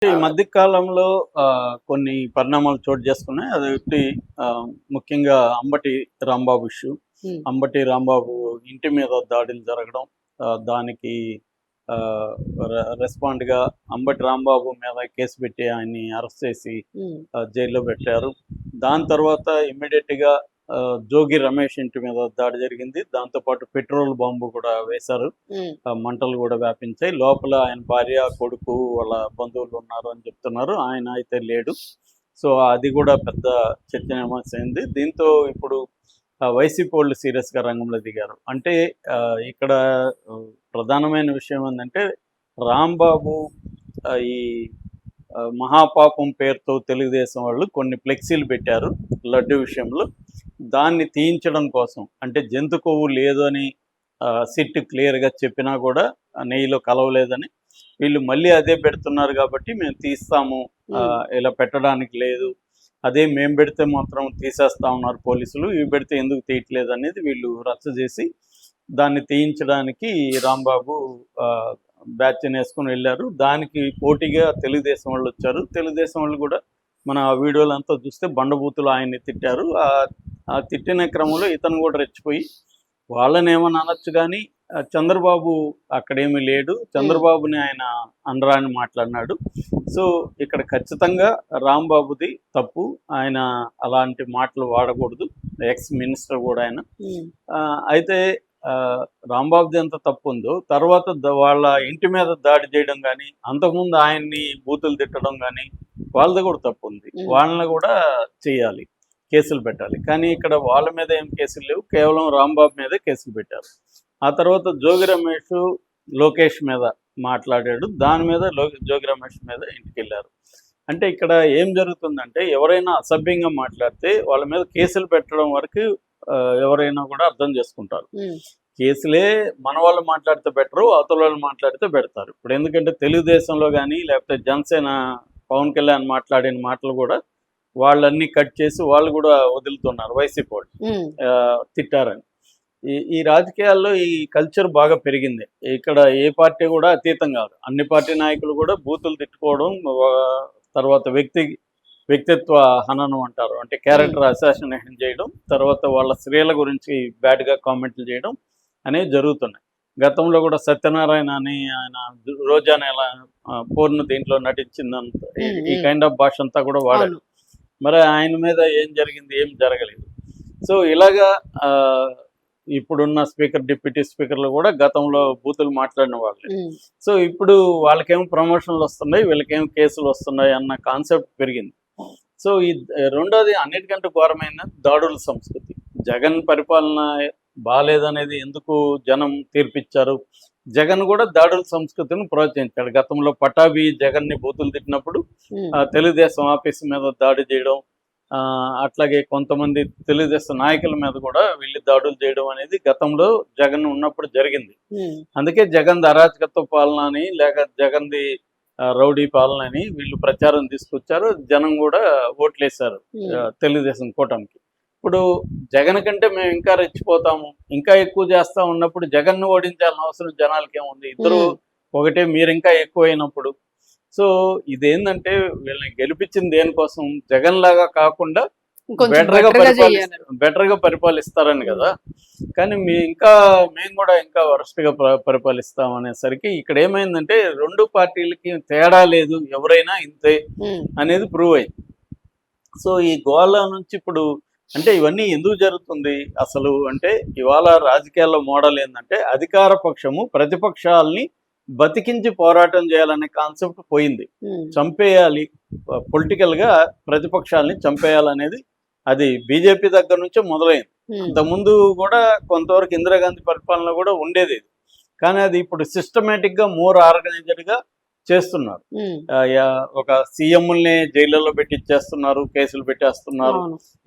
ఈ మధ్య కాలంలో కొన్ని పరిణామాలు చోటు చేసుకున్నాయి. అదొకటి ముఖ్యంగా అంబటి రాంబాబు ఇష్యూ. హ్మ్. అంబటి రాంబాబు ఇంటి మీద దాడులు జరగడం, దానికి ఆహ్, రెస్పాండ్‌గా అంబటి రాంబాబు మీద కేసు పెట్టి ఆయన్ని అరెస్ట్ చేసి హ్మ్. జైల్లో పెట్టారు. దాని తర్వాత ఇమ్మీడియేట్‌గా జోగి రమేష్ ఇంటి మీద దాడి జరిగింది. దాంతో పాటు పెట్రోల్ బాంబు కూడా వేశారు. హ్మ్. మంటలు కూడా వ్యాపించాయి. లోపల ఆయన భార్య, కొడుకు, వాళ్ళ బంధువులు ఉన్నారు అని చెప్తున్నారు. ఆయన అయితే లేడు. సో, అది కూడా పెద్ద చర్చనీయాంశమైంది. దీంతో ఇప్పుడు వైసీపీ వాళ్ళు సీరియస్‌గా రంగంలో దిగారు. అంటే ఇక్కడ ప్రధానమైన విషయం ఏందంటే రాంబాబు ఈ మహాపాపం పేరుతో తెలుగుదేశం వాళ్ళు కొన్ని ఫ్లెక్సీలు పెట్టారు లడ్డు విషయంలో. దాన్ని తీయించడం కోసం, అంటే జంతు కొవ్వు లేదు అని సిట్ క్లియర్‌గా చెప్పినా కూడా నెయ్యిలో కలవలేదని, వీళ్ళు మళ్ళీ అదే పెడుతున్నారు కాబట్టి మేము తీస్తాము, ఇలా పెట్టడానికి లేదు, అదే మేము పెడితే మాత్రం తీసేస్తా ఉన్నారు పోలీసులు, ఇవి పెడితే ఎందుకు తీయట్లేదు అనేది వీళ్ళు రచ్చ చేసి దాన్ని తీయించడానికి రాంబాబు బ్యాచ్ని వేసుకొని వెళ్ళారు. దానికి పోటీగా తెలుగుదేశం వాళ్ళు వచ్చారు. తెలుగుదేశం వాళ్ళు కూడా మన వీడియోలంతా చూస్తే బండబూతులు ఆయన్ని తిట్టారు. ఆ తిట్టిన క్రమంలో ఇతను కూడా రెచ్చిపోయి వాళ్ళని ఏమని అనొచ్చు కానీ చంద్రబాబు అక్కడేమీ లేడు, చంద్రబాబుని ఆయన అనరాని మాట్లాడినాడు. సో ఇక్కడ ఖచ్చితంగా రాంబాబుది తప్పు, ఆయన అలాంటి మాటలు వాడకూడదు, ఎక్స్ మినిస్టర్ కూడా ఆయన. అయితే రాంబాబుది ఎంత తప్పు ఉందో తర్వాత వాళ్ళ ఇంటి మీద దాడి చేయడం కానీ, అంతకుముందు ఆయన్ని బూతులు తిట్టడం కానీ వాళ్ళది కూడా తప్పు ఉంది. వాళ్ళని కూడా చేయాలి, కేసులు పెట్టాలి. కానీ ఇక్కడ వాళ్ళ మీద ఏం కేసులు లేవు, కేవలం రాంబాబు మీదే కేసులు పెట్టారు. ఆ తర్వాత జోగి రమేష్ లోకేష్ మీద మాట్లాడాడు, దాని మీద జోగి రమేష్ మీద ఇంటికి వెళ్ళారు. అంటే ఇక్కడ ఏం జరుగుతుందంటే ఎవరైనా అసభ్యంగా మాట్లాడితే వాళ్ళ మీద కేసులు పెట్టడం వరకు ఎవరైనా కూడా అర్థం చేసుకుంటారు. కేసులే మన వాళ్ళు మాట్లాడితే బెటరు, అవతల వాళ్ళు మాట్లాడితే పెడతారు. ఇప్పుడు ఎందుకంటే తెలుగుదేశంలో కానీ లేకపోతే జనసేన పవన్ కళ్యాణ్ మాట్లాడిన మాటలు కూడా వాళ్ళన్నీ కట్ చేసి వాళ్ళు కూడా వదులుతున్నారు వైసీపీ వాళ్ళు తిట్టారని. ఈ రాజకీయాల్లో ఈ కల్చర్ బాగా పెరిగింది. ఇక్కడ ఏ పార్టీ కూడా అతీతం కాదు. అన్ని పార్టీ నాయకులు కూడా బూతులు తిట్టుకోవడం, తర్వాత వ్యక్తిత్వ హననం అంటారు, అంటే క్యారెక్టర్ అసాసినేషన్ చేయడం, తర్వాత వాళ్ళ స్త్రీల గురించి బ్యాడ్గా కామెంట్లు చేయడం అనేవి జరుగుతున్నాయి. గతంలో కూడా సత్యనారాయణ అని ఆయన రోజా నెల పూర్ణ దీంట్లో నటించిందంత ఈ కైండ్ ఆఫ్ భాష అంతా కూడా వాడారు. మరి ఆయన మీద ఏం జరిగింది? ఏం జరగలేదు. సో ఇలాగా ఇప్పుడున్న స్పీకర్, డిప్యూటీ స్పీకర్లు కూడా గతంలో బూతులు మాట్లాడిన వాళ్ళే. సో ఇప్పుడు వాళ్ళకేమో ప్రమోషన్లు వస్తున్నాయి, వీళ్ళకేమో కేసులు వస్తున్నాయి అన్న కాన్సెప్ట్ పెరిగింది. సో ఈ రెండోది అన్నిటికంటే ఘోరమైన దాడుల సంస్కృతి. జగన్ పరిపాలన బాగాలేదనేది ఎందుకు జనం తీర్పిచ్చారు? జగన్ కూడా దాడుల సంస్కృతిని ప్రోత్సహించాడు. గతంలో పటాభి జగన్ని బూతులు తిట్టినప్పుడు తెలుగుదేశం ఆఫీస్ మీద దాడి చేయడం, అట్లాగే కొంతమంది తెలుగుదేశం నాయకుల మీద కూడా వీళ్ళు దాడులు చేయడం అనేది గతంలో జగన్ ఉన్నప్పుడు జరిగింది. అందుకే జగన్ అరాచకత్వ పాలన అని, లేక జగన్ది రౌడీ పాలన అని వీళ్ళు ప్రచారం తీసుకొచ్చారు. జనం కూడా ఓట్లేశారు తెలుగుదేశం కూటమికి. ఇప్పుడు జగన్ కంటే మేము ఇంకా రెచ్చిపోతాము, ఇంకా ఎక్కువ చేస్తా ఉన్నప్పుడు జగన్ను ఓడించాల్సిన అవసరం జనాలకి ఏముంది? ఇద్దరు ఒకటే, మీరు ఇంకా ఎక్కువైనప్పుడు. సో ఇదేంటంటే వీళ్ళని గెలిపించింది దేనికోసం? జగన్ లాగా కాకుండా బెటర్గా పరిపాలిస్తారని కదా. కానీ మేము కూడా ఇంకా వరస్ట్గా పరిపాలిస్తాం అనేసరికి ఇక్కడ ఏమైందంటే రెండు పార్టీలకి తేడా లేదు, ఎవరైనా ఇంతే అనేది ప్రూవ్ అయింది. సో ఈ గోళ నుంచి ఇప్పుడు అంటే ఇవన్నీ ఎందుకు జరుగుతుంది అసలు అంటే, ఇవాళ రాజకీయాల్లో మోడల్ ఏంటంటే అధికార పక్షము ప్రతిపక్షాలని బతికించి పోరాటం చేయాలనే కాన్సెప్ట్ పోయింది. చంపేయాలి, పొలిటికల్గా ప్రతిపక్షాలని చంపేయాలనేది అది బీజేపీ దగ్గర నుంచే మొదలైంది. అంతకుముందు కూడా కొంతవరకు ఇందిరాగాంధీ పరిపాలన కూడా ఉండేది, కానీ అది ఇప్పుడు సిస్టమేటిక్గా మోర్ ఆర్గనైజ్డ్గా చేస్తున్నారు. ఒక సీఎంల్ని జైళ్ళలో పెట్టిచ్చేస్తున్నారు, కేసులు పెట్టేస్తున్నారు.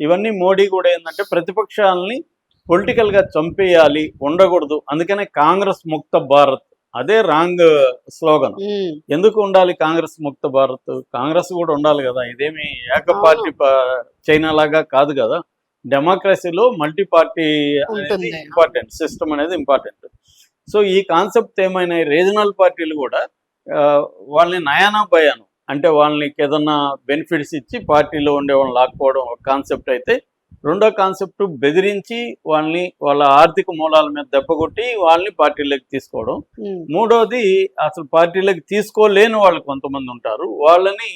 ఇవన్నీ మోడీ కూడా ఏంటంటే ప్రతిపక్షాలని పొలిటికల్గా చంపేయాలి, ఉండకూడదు. అందుకనే కాంగ్రెస్ ముక్త భారత్, అదే రాంగ్ స్లోగన్. ఎందుకు ఉండాలి కాంగ్రెస్ ముక్త భారత్? కాంగ్రెస్ కూడా ఉండాలి కదా, ఇదేమి ఏక పార్టీ చైనా లాగా కాదు కదా. డెమోక్రసీలో మల్టీ పార్టీ అనేది ఇంపార్టెంట్, సిస్టమ్ అనేది ఇంపార్టెంట్. సో ఈ కాన్సెప్ట్ ఏమైనా రీజనల్ పార్టీలు కూడా వాళ్ళని నయానా భయాను, అంటే వాళ్ళకి ఏదన్నా బెనిఫిట్స్ ఇచ్చి పార్టీలో ఉండే వాళ్ళని లాక్కోవడం ఒక కాన్సెప్ట్ అయితే, రెండో కాన్సెప్ట్ బెదిరించి వాళ్ళ ఆర్థిక మూలాల మీద దెబ్బకొట్టి వాళ్ళని పార్టీలోకి తీసుకోవడం. ఉమ్, మూడోది అసలు పార్టీలోకి తీసుకోలేని వాళ్ళు కొంతమంది ఉంటారు. వాళ్ళని